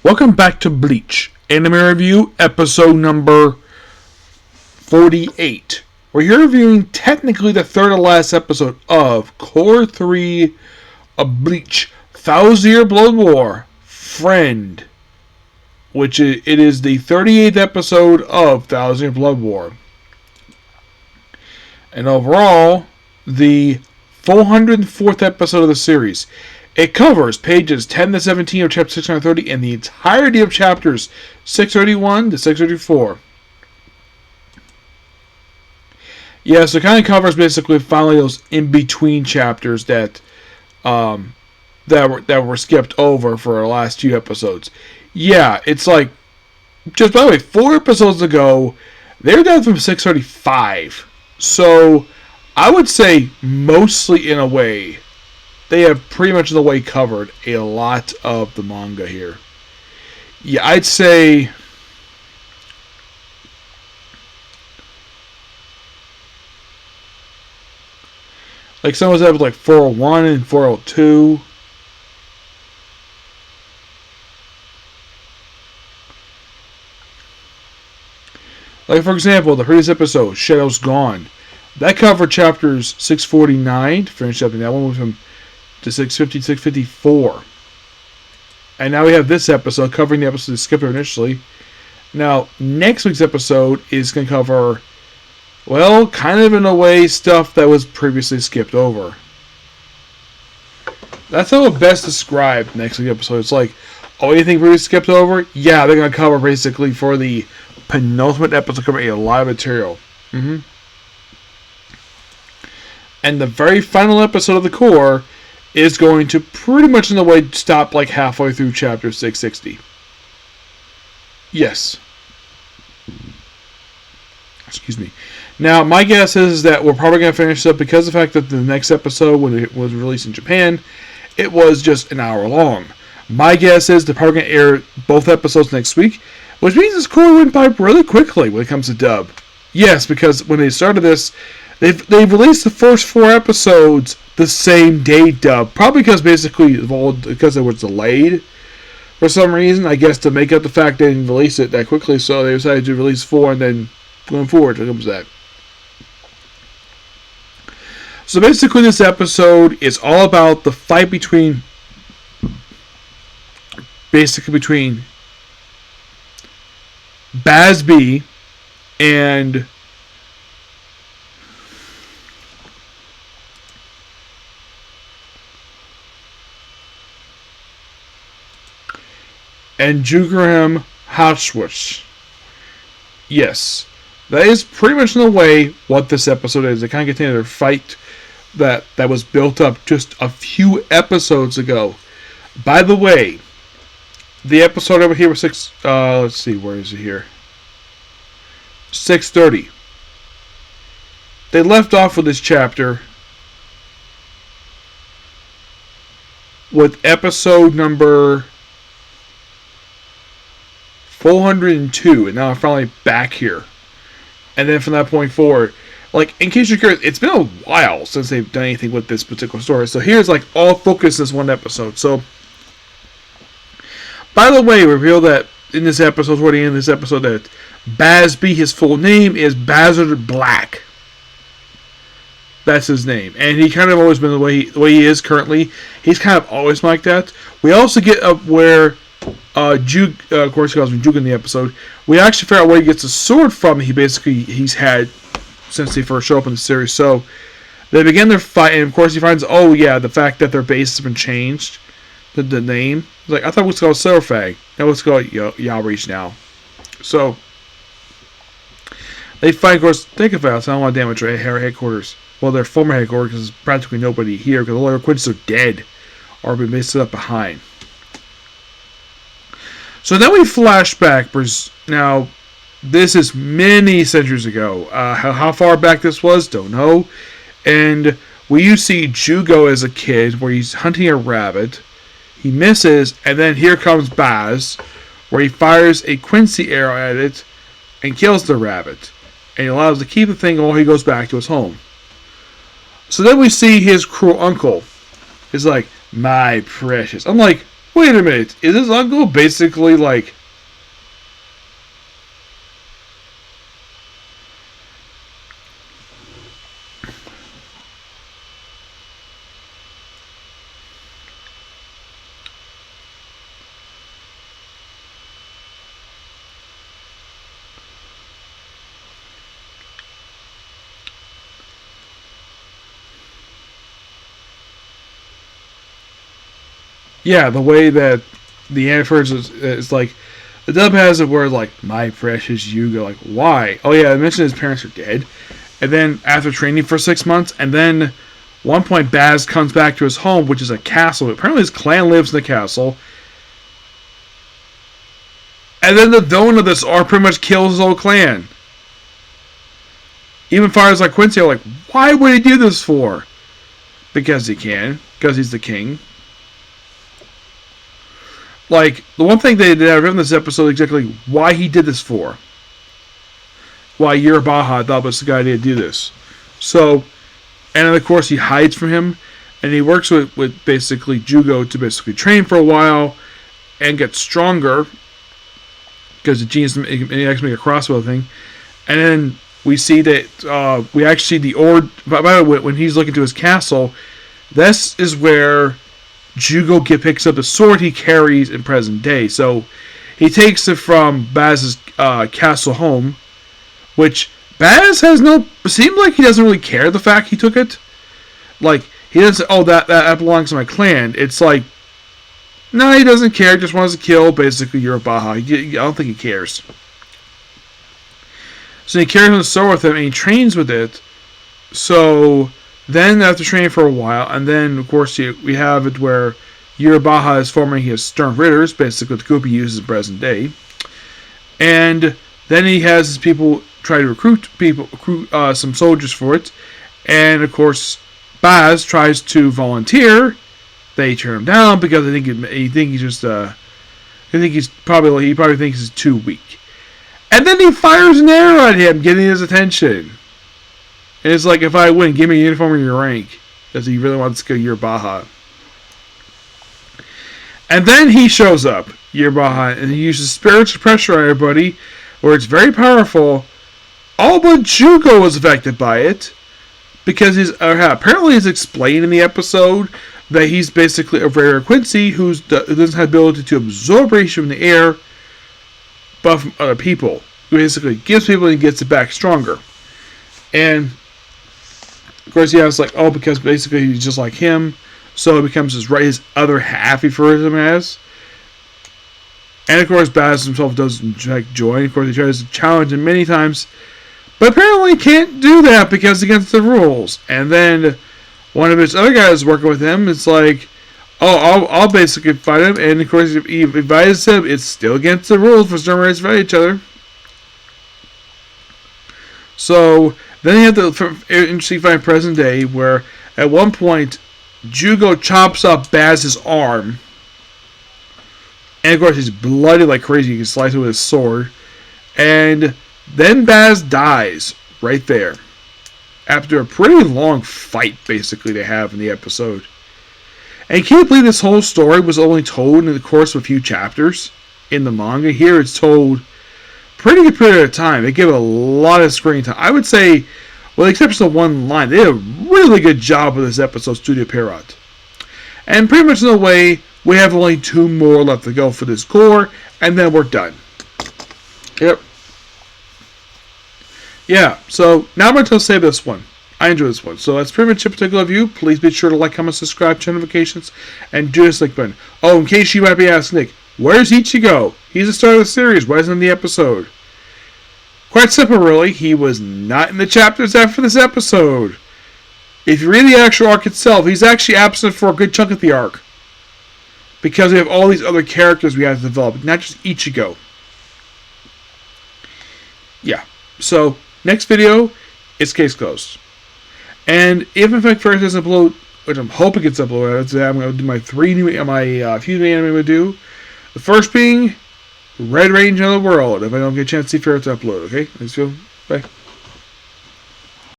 Welcome back to Bleach, Anime Review, episode number 48. We're here reviewing technically the third to last episode of Core 3 of Bleach, Thousand Year Blood War, Friend, which it is the 38th episode of Thousand Year Blood War. And overall, the 404th episode of the series. It covers pages 10 to 17 of chapter 630 and the entirety of chapters 631 to 634. Yeah, so it kind of covers basically finally those in-between chapters that were skipped over for our last few episodes. Yeah, it's like, just by the way, 4 episodes ago, they were down from 635. So, I would say mostly in a way, they have pretty much in a way covered a lot of the manga here. Yeah, I'd say like some of us have like 401 and 402. Like for example, the previous episode, Shadow's Gone. That covered chapters 649 to finish up, and that one was from to 650, 654. And now we have this episode covering the episode that skipped initially. Now, next week's episode is going to cover, well, kind of in a way, stuff that was previously skipped over. That's how I best describe next week's episode. It's like, oh, anything previously skipped over? Yeah, they're going to cover basically for the penultimate episode, cover a lot of material. And the very final episode of the core is going to pretty much in a way stop like halfway through chapter 660. Yes. Excuse me. Now, my guess is that we're probably going to finish up because of the fact that the next episode, when it was released in Japan, it was just an hour long. My guess is they're probably going to air both episodes next week, which means this core went by really quickly when it comes to dub. Yes, because when they started this, they've released the first 4 episodes the same day dub. Probably because because it was delayed for some reason. I guess to make up the fact they didn't release it that quickly, so they decided to release 4 and then going forward, it comes that. So basically this episode is all about the fight between Bazz and Jugram Hauschwitz. Yes, that is pretty much in a way what this episode is. They kind of continue their fight that was built up just a few episodes ago. By the way, the episode over here was let's see, where is it here? 630. They left off with this chapter with episode number 402, and now I'm finally back here. And then from that point forward, like, in case you're curious, it's been a while since they've done anything with this particular story. So here's like all focus this one episode. So, by the way, reveal that in this episode, toward the end of this episode, that Bazz, his full name is Bazzard Black. That's his name, and he kind of always been the way he is currently. He's kind of always like that. We also get up where Juke, of course, he calls me Juke in the episode. We actually figure out where he gets the sword from. He's had since they first show up in the series. So they begin their fight, and of course he finds, oh yeah, the fact that their base has been changed, the name. He's like, I thought it was called Serafag. Now it's called Yalreach now. So they fight. Of course, think about it. It's not a lot of damage to their headquarters. Well, their former headquarters, because there's practically nobody here because all their acquaintances are dead or been based up behind. So then we flash back. Now, this is many centuries ago. How far back this was, don't know. And we see Jugo as a kid where he's hunting a rabbit. He misses, and then here comes Bazz, where he fires a Quincy arrow at it and kills the rabbit. And he allows to keep the thing while he goes back to his home. So then we see his cruel uncle is like, my precious. I'm like, Wait a minute, is his uncle basically like... Yeah, the way that the antifreeze is like... The dub has it where like, my precious Yugo, like, why? Oh yeah, I mentioned his parents are dead. And then after training for 6 months, and then one point Baz comes back to his home, which is a castle. Apparently his clan lives in the castle. And then the villain of this arc pretty much kills his whole clan. Even fires like Quincy are like, why would he do this for? Because he can. Because he's the king. Like, the one thing they did have in this episode exactly why he did this for. Why Yurabaha thought it was a good idea to do this. So, and then of course he hides from him, and he works with basically Jugo to basically train for a while, and get stronger, because the genius makes a crossbow thing. And then we see that, we actually see the Ord, by the way, when he's looking to his castle, this is where Jugo picks up the sword he carries in present day. So he takes it from Baz's castle home, which Baz has no... Seems like he doesn't really care the fact he took it. Like, he doesn't... Oh, that belongs to my clan. It's like... No, he doesn't care. Just wants to kill, basically, Yurabaha. I don't think he cares. So he carries the sword with him, and he trains with it. So... Then, after training for a while, and then, of course, we have it where Yurabaha is forming his Stern Ritters, basically what the group he uses in present day. And then he has his people try to recruit some soldiers for it. And, of course, Baz tries to volunteer. They turn him down because he probably thinks he's too weak. And then he fires an arrow at him, getting his attention. And it's like, if I win, give me a uniform or your rank. Because he really wants to go Yurabaha. And then he shows up, Yurabaha, and he uses spiritual pressure on everybody, where it's very powerful. All but Jugo was affected by it. Because apparently it's explained in the episode that he's basically a rare Quincy who doesn't have the ability to absorb radiation from the air, but from other people. He basically gives people and gets it back stronger. And... Of course, yeah, it's like, oh, because basically he's just like him, so it becomes his other half he refers him as. And of course, Baz himself doesn't join. Of course, he tries to challenge him many times, but apparently can't do that because it's against the rules. And then one of his other guys working with him is like, oh, I'll basically fight him. And of course, if he advises him, it's still against the rules for some reason to fight each other. So then you have the interesting fight in present day where at one point Jugo chops up Baz's arm. And of course he's bloody like crazy. You can slice it with his sword. And then Baz dies right there. After a pretty long fight basically they have in the episode. And can you believe this whole story was only told in the course of a few chapters in the manga? Here it's told pretty good period of time. They give a lot of screen time. I would say, with the exception of one line, they did a really good job with this episode, Studio Pierrot. And pretty much in a way, we have only 2 more left to go for this core, and then we're done. Yep. Yeah, so now I'm going to say this one. I enjoy this one. So that's pretty much it for particular of you. Please be sure to like, comment, subscribe, turn notifications, and do this like button. Oh, in case you might be asking, Nick, where's Ichigo? He's the star of the series. Why isn't he in the episode? Quite simple, really. He was not in the chapters after this episode. If you read the actual arc itself, he's actually absent for a good chunk of the arc. Because we have all these other characters we have to develop, not just Ichigo. Yeah. So, next video, it's case closed. And if in fact first doesn't upload, which I'm hoping it's uploaded, I'm going to do my few new anime I'm going to do. The first being Red Range of the World. If I don't get a chance to see if it's upload, okay? Thanks, Phil. Bye.